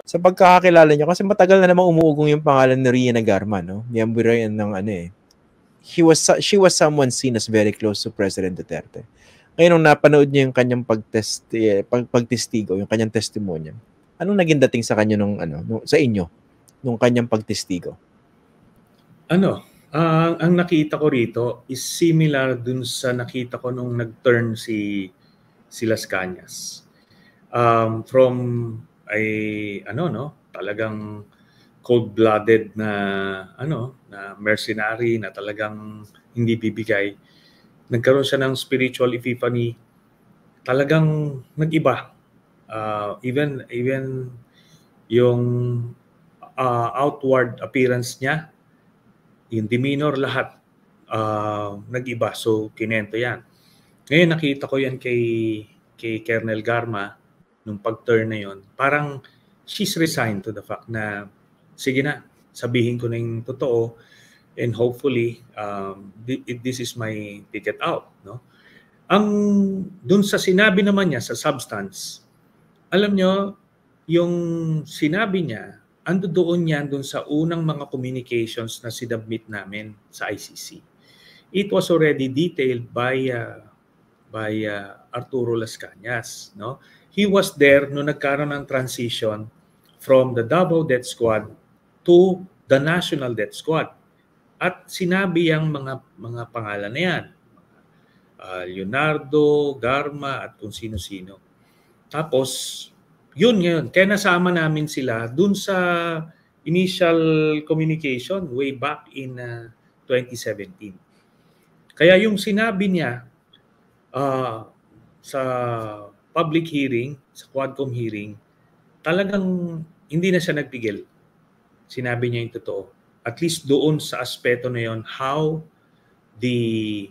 sa pagkakakilala niyo, kasi matagal na namang umuugong yung pangalan ni Rina Garma, no? Miyembro yan ng ano eh. She was someone seen as very close to President Duterte. Ngayon, nung napanood niyo yung kanyang pagtestigo, yung kanyang testimonya, anong naging dating sa kanya sa inyo, nung kanyang pagtestigo? Ang nakita ko rito is similar dun sa nakita ko nung nag-turn si Las Cañas. From talagang cold-blooded na mercenary na talagang hindi bibigay. Nagkaroon siya ng spiritual epiphany. Talagang nag-iba. Even yung outward appearance niya, yung demeanor, lahat nag-iba. So, kinento yan. Ngayon, nakita ko yan kay Colonel Garma nung pag-turn na yon. Parang she's resigned to the fact na sige na, sabihin ko na yung totoo and hopefully this is my ticket out. No? Ang dun sa sinabi naman niya sa substance, alam nyo, yung sinabi niya, ando doon yan dun sa unang mga communications na sinubmit namin sa ICC. It was already detailed by Arturo Las Cañas. No? He was there nung nagkaroon ng transition from the Davao Death Squad to the National Death Squad. At sinabi ang mga pangalan na yan. Leonardo, Garma, at kung sino-sino. Tapos, yun. Kaya nasama namin sila dun sa initial communication way back in 2017. Kaya yung sinabi niya sa public hearing, sa Quadcom hearing, talagang hindi na siya nagpigil. Sinabi niya yung totoo. At least doon sa aspeto na yon, how the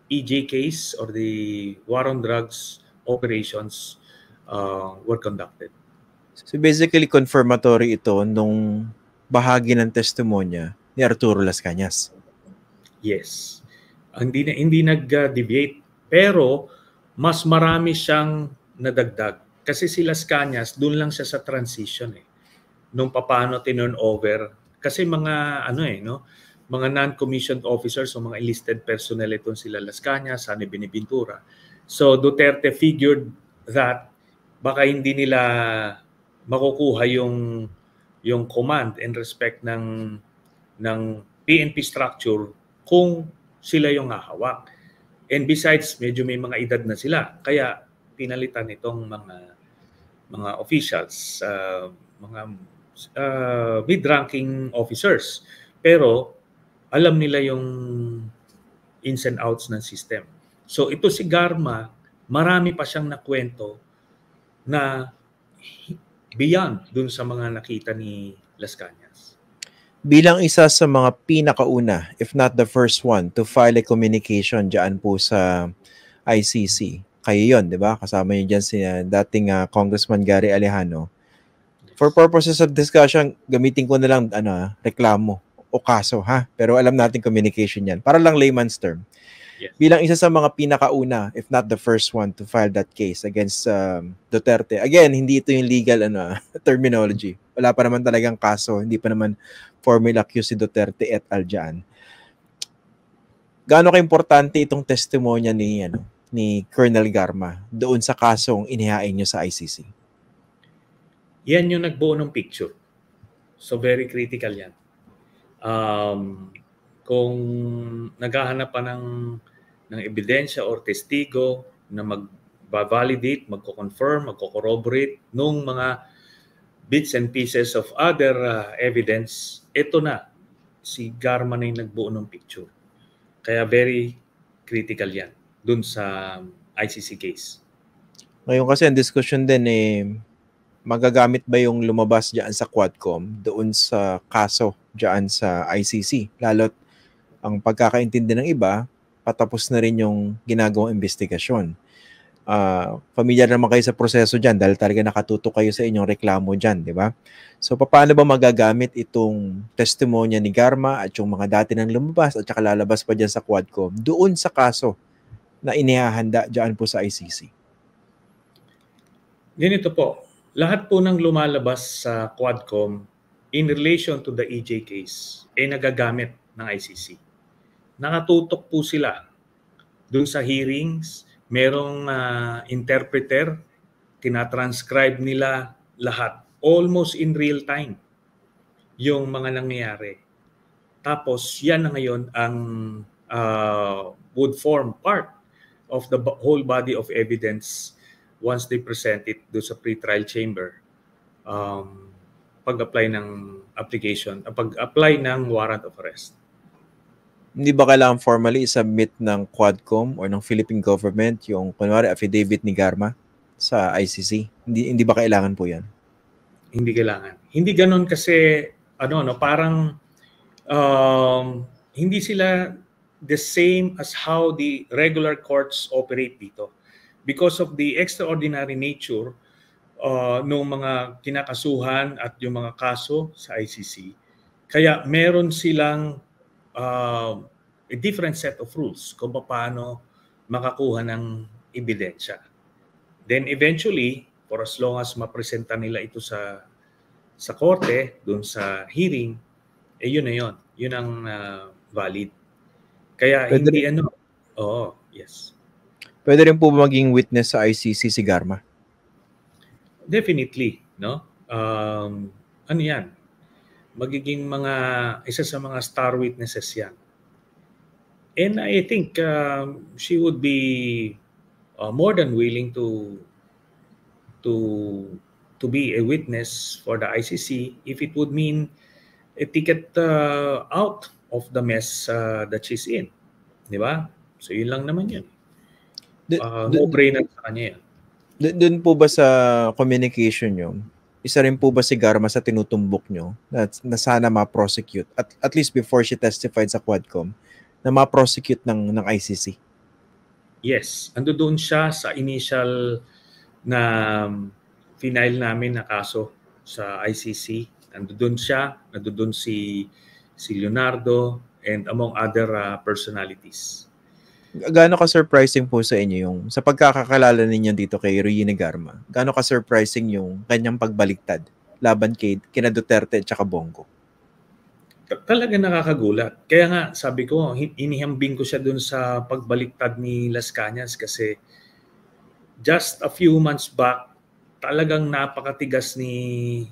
EJ case or the war on drugs operations were conducted. So basically, confirmatory ito nung bahagi ng testimonya ni Arturo Las Cañas. Yes. Hindi nag-deviate. Pero mas marami siyang nadagdag. Kasi si Las Cañas, doon lang siya sa transition eh. Nung paano tinurn over. Kasi mga mga non-commissioned officers o mga enlisted personnel itong sila Las Cañas, Sani Biniventura. So Duterte figured that baka hindi nila makukuha yung command and respect ng PNP structure kung sila yung hahawak. And besides, medyo may mga edad na sila. Kaya pinalitan itong mga officials, mga mid-ranking officers. Pero alam nila yung ins and outs ng system. So ito si Garma, marami pa siyang nakwento na beyond dun sa mga nakita ni Las Cañas. Bilang isa sa mga pinakauna, if not the first one, to file a communication dyan po sa ICC. Kayo yun, di ba? Kasama niyo dyan si dating Congressman Gary Alejano. For purposes of discussion, gamitin ko na lang reklamo o kaso, ha? Pero alam natin communication yan. Para lang layman's term. Yes. Bilang isa sa mga pinakauna, if not the first one, to file that case against Duterte. Again, hindi ito yung legal terminology. Wala pa naman talagang kaso. Hindi pa naman formally accused si Duterte et al. Dyan. Gaano ka-importante itong testimonya ni Colonel Garma doon sa kasong inihain nyo sa ICC? Yan yung nagbuo ng picture. So very critical yan. Kung naghahanap pa ng ebidensya or testigo na mag-validate, magko-confirm, magko-corroborate nung mga bits and pieces of other evidence, ito na, si Garma na yung nagbuo ng picture. Kaya very critical yan dun sa ICC case. Ngayon kasi ang discussion din magagamit ba yung lumabas dyan sa Quadcom doon sa kaso dyan sa ICC? Lalo't ang pagkakaintindi ng iba, patapos na rin yung ginagawang investigasyon. Familiar naman kayo sa proseso dyan dahil talaga nakatutok kayo sa inyong reklamo dyan, di ba? So, paano ba magagamit itong testimonya ni Garma at yung mga dati nang lumabas at saka lalabas pa dyan sa Quadcom doon sa kaso na inihahanda dyan po sa ICC? Ganito po. Lahat po ng lumalabas sa Quadcom in relation to the EJ case ay nagagamit ng ICC. Nakatutok po sila doon sa hearings, merong interpreter, tinatranscribe nila lahat, almost in real time, yung mga nangyayari. Tapos yan na ngayon ang would form part of the whole body of evidence once they present it do sa pre-trial chamber. Pag-apply ng application, pag-apply ng warrant of arrest. Hindi ba kailangan formally i-submit ng Quadcom or ng Philippine government yung kunwari affidavit ni Garma sa ICC? Hindi ba kailangan po yan? Hindi kailangan. Hindi ganoon kasi parang hindi sila the same as how the regular courts operate dito. Because of the extraordinary nature ng mga kinakasuhan at yung mga kaso sa ICC, kaya meron silang a different set of rules kung paano makakuha ng ebidensya. Then eventually, for as long as mapresenta nila ito sa korte, dun sa hearing, yun na yun. Yun ang valid. Kaya Pwede hindi yes. Pwede rin po maging witness sa ICC si Garma? Definitely, no? Ano yan? Magiging isa sa mga star witnesses yan. And I think she would be more than willing to be a witness for the ICC if it would mean a ticket out of the mess that she's in. Di ba? So yun lang naman yun. No-brainer sa kanya yan. Doon po ba sa communication nyo, isa rin po ba si Garma sa tinutumbok nyo na sana ma-prosecute, at least before she testified sa Quadcom, na ma-prosecute ng ICC? Yes. Ando doon siya sa initial na final namin na kaso sa ICC. Nandoon siya, nandoon si Leonardo, and among other personalities. Gaano ka-surprising po sa inyo yung, sa pagkakakalala ninyo dito kay Regina Garma, gaano ka-surprising yung kanyang pagbaliktad laban kina Duterte at saka Bongo? Talaga nakakagulat. Kaya nga, sabi ko, inihambing ko siya dun sa pagbaliktad ni Las Cañas kasi just a few months back, talagang napakatigas ni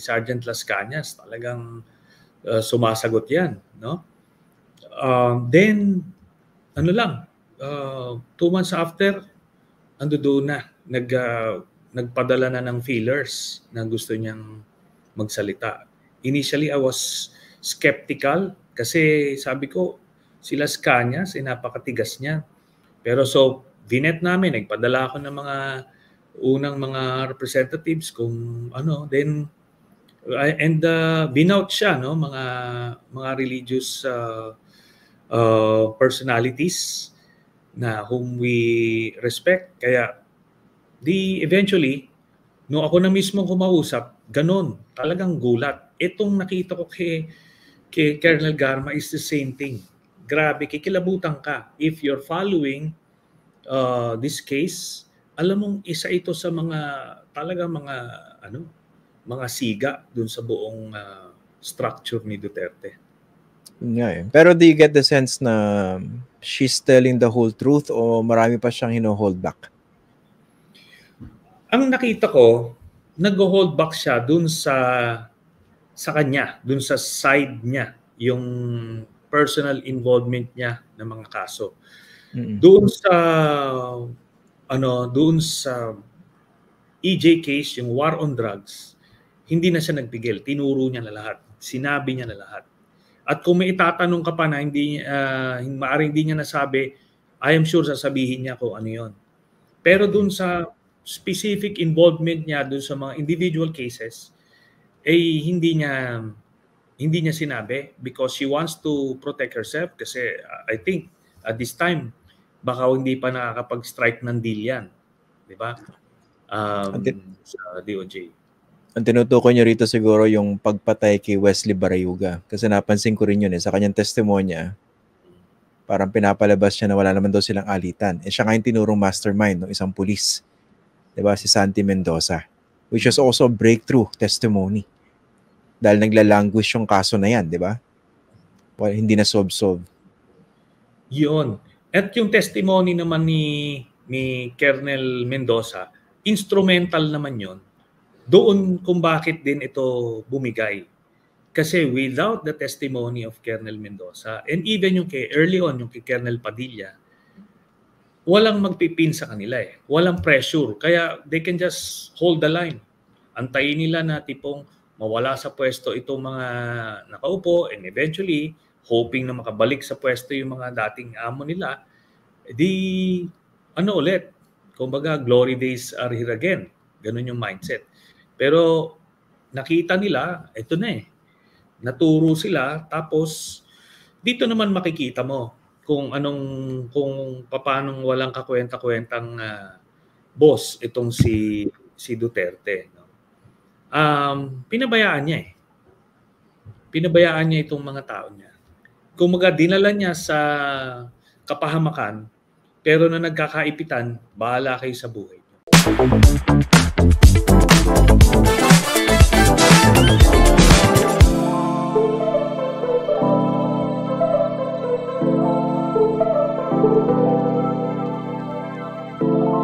Sergeant Las Cañas. Talagang sumasagot yan, no? Then 2 months after, ando doon na, nagpadala na ng feelers na gusto niyang magsalita. Initially, I was skeptical kasi sabi ko, si Las Cañas, napakatigas niya. Pero so, vinet namin, nagpadala ako ng mga unang mga representatives kung then and binout siya, no, mga religious personalities na whom we respect. Kaya eventually, no ako na mismo kumausap, ganon, talagang gulat. Itong nakita ko kay Colonel Garma is the same thing. Grabe, kikilabutan ka. If you're following this case, alam mong isa ito sa mga siga dun sa buong structure ni Duterte. Yeah, pero do you get the sense na she's telling the whole truth o marami pa siyang hino-hold back? Ang nakita ko, nag-hold back siya dun sa kanya, dun sa side niya, yung personal involvement niya ng mga kaso. Doon sa EJ case, yung war on drugs, hindi na siya nagpigil. Tinuro niya na lahat. Sinabi niya na lahat. At kung may itatanong ka pa na maaaring hindi niya nasabi, I am sure sasabihin niya kung ano yun. Pero dun sa specific involvement niya dun sa mga individual cases, hindi niya sinabi because she wants to protect herself kasi I think at this time, baka hindi pa nakakapag-strike ng deal yan. Di ba? Sa DOJ. Ang tinutukoy niyo rito siguro yung pagpatay kay Wesley Barayuga. Kasi napansin ko rin yun sa kanyang testimonya. Parang pinapalabas siya na wala naman daw silang alitan. Siya nga yung tinurong mastermind ng isang pulis. Diba? Si Santi Mendoza. which is also a breakthrough testimony. Dahil naglalanguish yung kaso na yan, di ba? Well, hindi na solve. Yun. At yung testimony naman ni Colonel Mendoza, instrumental naman yon doon kung bakit din ito bumigay. Kasi without the testimony of Colonel Mendoza, and even yung early on, yung kay Colonel Padilla, walang magpipin sa kanila eh. Walang pressure. Kaya they can just hold the line. Antayin nila na tipong mawala sa pwesto itong mga nakaupo, and eventually, hoping na makabalik sa pwesto yung mga dating amo nila, ulit, kumbaga, glory days are here again. Ganun yung mindset. Pero nakita nila, ito na eh. Naturo sila, tapos dito naman makikita mo kung paanong walang kakwenta-kwentang boss itong si Duterte. No? Pinabayaan niya eh. Pinabayaan niya itong mga tao niya. Kung dinala niya sa kapahamakan, pero na nagkakaipitan, bahala kayo sa buhay.